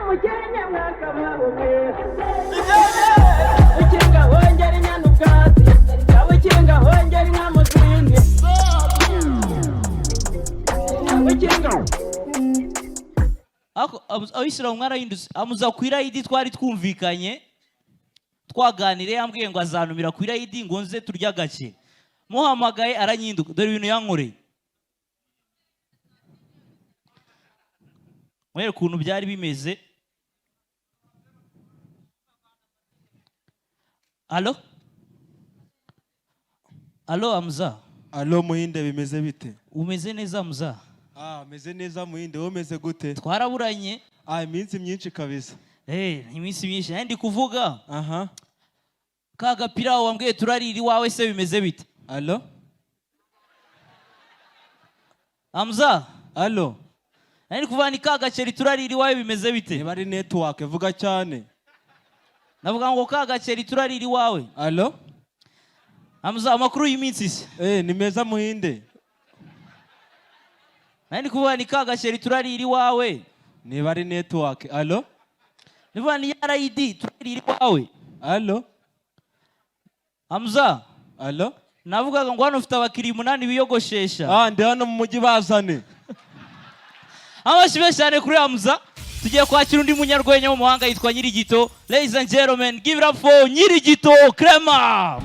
mukenya mwaka mwabuke ukinga hongera inyana ubwatsi ukinga hongera inka muzindi ukinga abisiramu mwarahindutse amuza ku irayidi twari twumvikanye twaganire yambwiye ngo azanumira ku irayidi ngo nze turya gake muhamagaye aranyinduka dore ibintu yankoreye mwere ukuntu byari bimeze. Alo Amuza. Alo Muhinde, bimeze bite? Umeze neza Amuza? Meze neza Muhinde, wowe umeze gute? Twaraburanye. Iminsi myinshi kabisa. Iminsi myinshi ndi kuvuga. Aha. Ka gapira wambwiye turarira iwawe se bimeze bite? Alo Amuza. Alo. Ndi kuvuga ni ka gaceri turarira iwawe bimeze bite? Niba ari network vuga cyane. Navuga ngo ka gaceri turarira iwawe. Alo Amuza, amakuru y'iminsi se? Ni meza Muhinde. Ndi kuvuga ni ka gaceri turarira iwawe. Niba ari network. Alo nivuga ni RID turarira iwawe. Alo Amuza. Alo navugaga ngo hano ufite abakiriya 8 biyogoshesha. Ndi hano mu mujyi bazane. Abashimye cyane kuri Amuza. Tugiye kwakira undi munyarwenya mu muhanga yitwa Nyirigito. Ladies and gentlemen, give it up for Nyirigito Clement.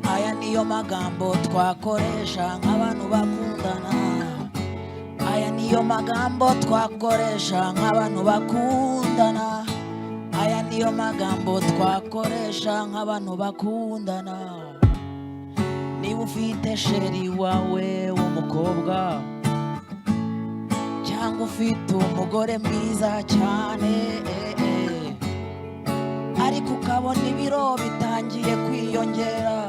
Aya niyo magambo twakoresha nk'abantu bakundana. Aya niyo magambo twakoresha nk'abantu bakundana. Aya niyo magambo twakoresha nk'abantu bakundana. Niba ufite sheri wawe w'umukobwa cyangwa ufite umugore mwiza cyane ariko ukabona ibiro bitangiye kwiyongera,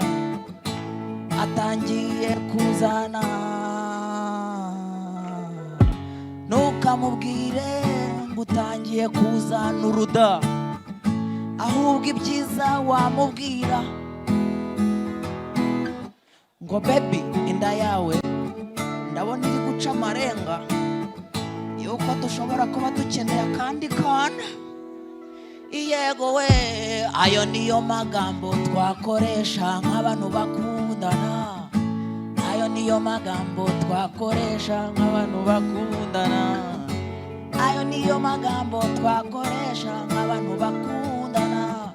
atangiye kuzana, ntukamubwire ngo utangiye kuzana uruda, ahubwo ibyiza wamubwira ngo baby, inda yawe ndabona iri guca amarenga yuko dushobora kuba dukeneye akandi kana. Yego we, ayo niyo magambo twakoresha nk'abantu bakundana. Ayo niyo magambo twakoresha nk'abantu bakundana. Ayo niyo magambo twakoresha nk'abantu bakundana.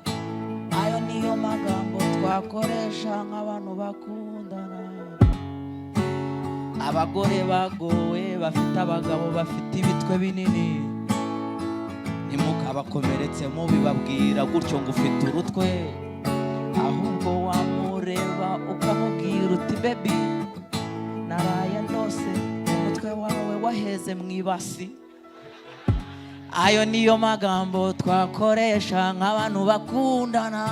Ayo niyo magambo twakoresha nk'abantu bakundana. Abagore bagowe bafite abagabo bafite ibitwe binini, ntimukabakomeretse mubibabwira gutyo ngo ufite urutwe, ahubwo wamureba ukamubwira uti baby, naraye ndose umutwe wawe waheze mu ibasi. Ayo niyo magambo twakoresha nk'abantu bakundana.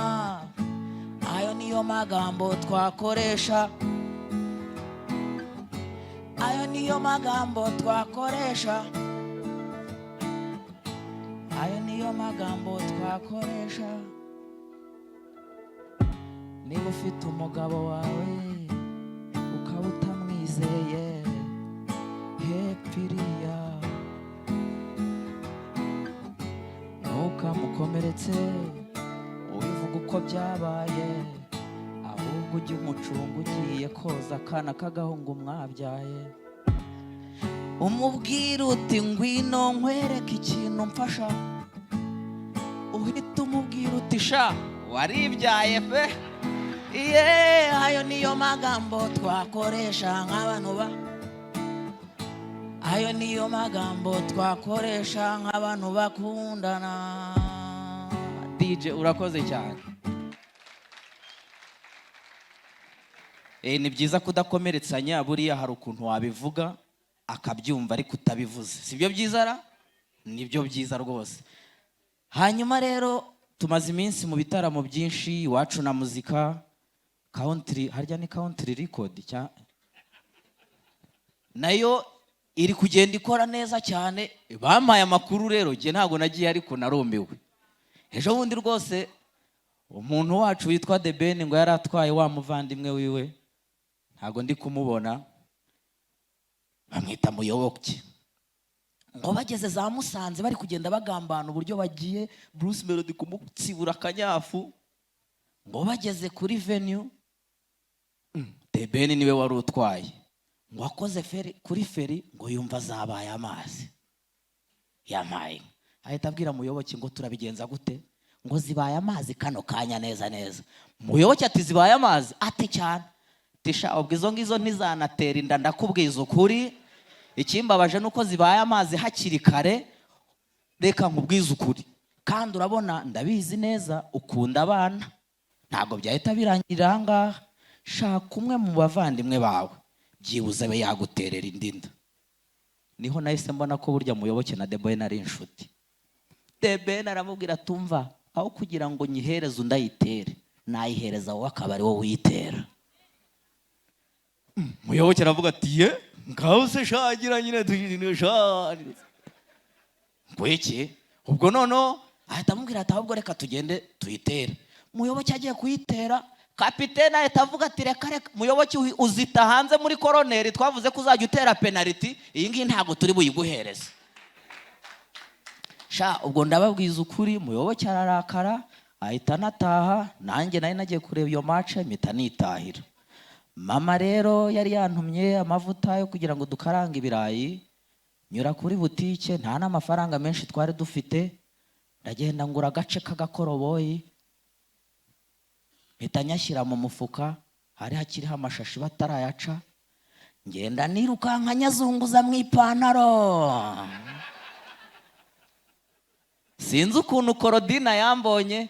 Ayo niyo magambo twakoresha. Ayo niyo magambo twakoresha. Ayo niyo magambo twakoresha. Niba ufite umugabo wawe ukaba utamwizeye, hepfiriya ntukamukomeretse ubivuga uko byabaye, ahubwo ujye umucunga ugiye koza akana k'agahungu mwabyaye. Umubwira uti ngwino nkwereke ikintu mfasha, uhita umubwira uti sha waribyaye pe. Ayo niyo magambo twakoresha nk'abantu ayo niyo magambo twakoresha nk'abantu bakundana. DJ urakoze cyane. Ni byiza kudakomeretsanya, buriya hari ukuntu wabivuga akabyumva ariko utabivuze, sibyo byiza ra? Nibyo byiza rwose. Hanyuma rero tumaze iminsi mu bitaramo byinshi iwacu na muzika country, harya ni country record nayo iri kugenda ikora neza cyane. Bampaye amakuru rero, nge ntabwo nagiye ariko narumiwe. Ejo bundi rwose umuntu wacu witwa The Ben ngo yari atwaye wa muvandimwe wiwe, ntago ndi kumubona, bamwita Muyoboke. Ngo bageze za Musanze bari kugenda bagambana uburyo bagiye Bruce Melody kumutsibura akanyafu, ngo bageze kuri venue The Ben niwe wari utwaye, ngo akoze feri kuri feri ngo yumva zabaye amazi yamaye, ahita abwira Muyoboke ngo turabigenza gute, ngo zibaye amazi kano kanya neza neza. Muyoboke ati zibaye amazi, ati cyane, tisha ubwo izo ngizo ntizanatera inda ndakubwiza ukuri, ikimbabaje nuko zibaye amazi hakiri kare, reka nkubwize ukuri, kandi urabona ndabizi neza ukunda abana, ntabwo byahita birangirira ngaha, shaka umwe mu bavandimwe bawe byibuze be yaguterera indinda. Niho nahise mbona ko burya Muyoboke na The Ben ari inshuti. The Ben aramubwira tumva, aho kugira ngo nyihereze undayitere, nayihereza wowe akaba ari wowe uyitera. Muyoboke aravuga ati ye ngaho se shagira nyine tuyinisha ngo iki, ubwo nono ahita amubwira ati ahubwo reka tugende tuyitere. Muyoboke agiye kuyitera, kapitene ahita avuga ati reka reka Muyoboke uzita hanze muri koroneri, twavuze ko uzajya utera penalty, iyi ngiyi ntabwo turi buyiguhereze. Sha ubwo ndababwiza ukuri, Muyoboke ararakara ahita nataha, nanjye nari nagiye kureba iyo match mpita nitahira. Mama rero yari yantumye amavuta yo kugira ngo dukarange ibirayi, nyura kuri butike nta n'amafaranga menshi twari dufite, ndagenda ngura agace k'agakoroboyi mpita nyashyira mu mufuka, hari hakiriho amashashi batarayaca, ngenda nirukanka nyazunguza mu ipantaro. Sinzi ukuntu Korodina yambonye,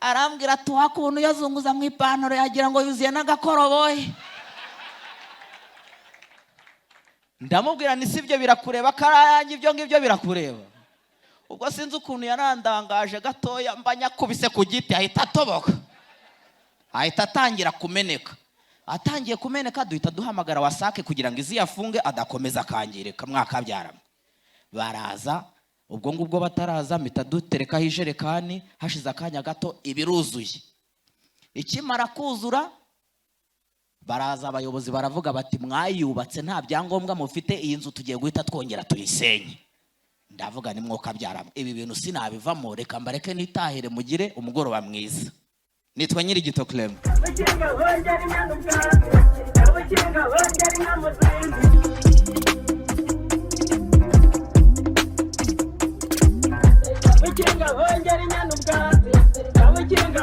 arambwira ati wakuntu yazunguza mu ipantaro yagira ngo yuzuye n'agakoroboyi. Ndamubwira ni sibyo birakureba, karayange ibyo ngibyo birakureba. Ubwo sinzi ukuntu yarandangaje gatoya, mba nyakubise ku giti ahita atoboka, ahita atangira kumeneka. Atangiye kumeneka duhita duhamagara wasake kugira ngo izi yafunge adakomeza kangirika. Mwakabyara baraza, ubwo ngubwo bataraza mpita duterekaho ijerekani, hashize akanya gato ibiruzuye. Ikimara kuzura baraza abayobozi baravuga bati mwayubatse nta byangombwa mufite, iyi nzu tugiye guhita twongera tuyisenye. Ndavuga ni mwoka byara ibi bintu sinabivamo, reka mbareke nitahire, mugire umugoroba mwiza. Nitwa Nyirigito Clem. Abakinga bongera inyanubwate, abakinga bongera inyamuzinzi. Abakinga bongera inyanubwate, abakinga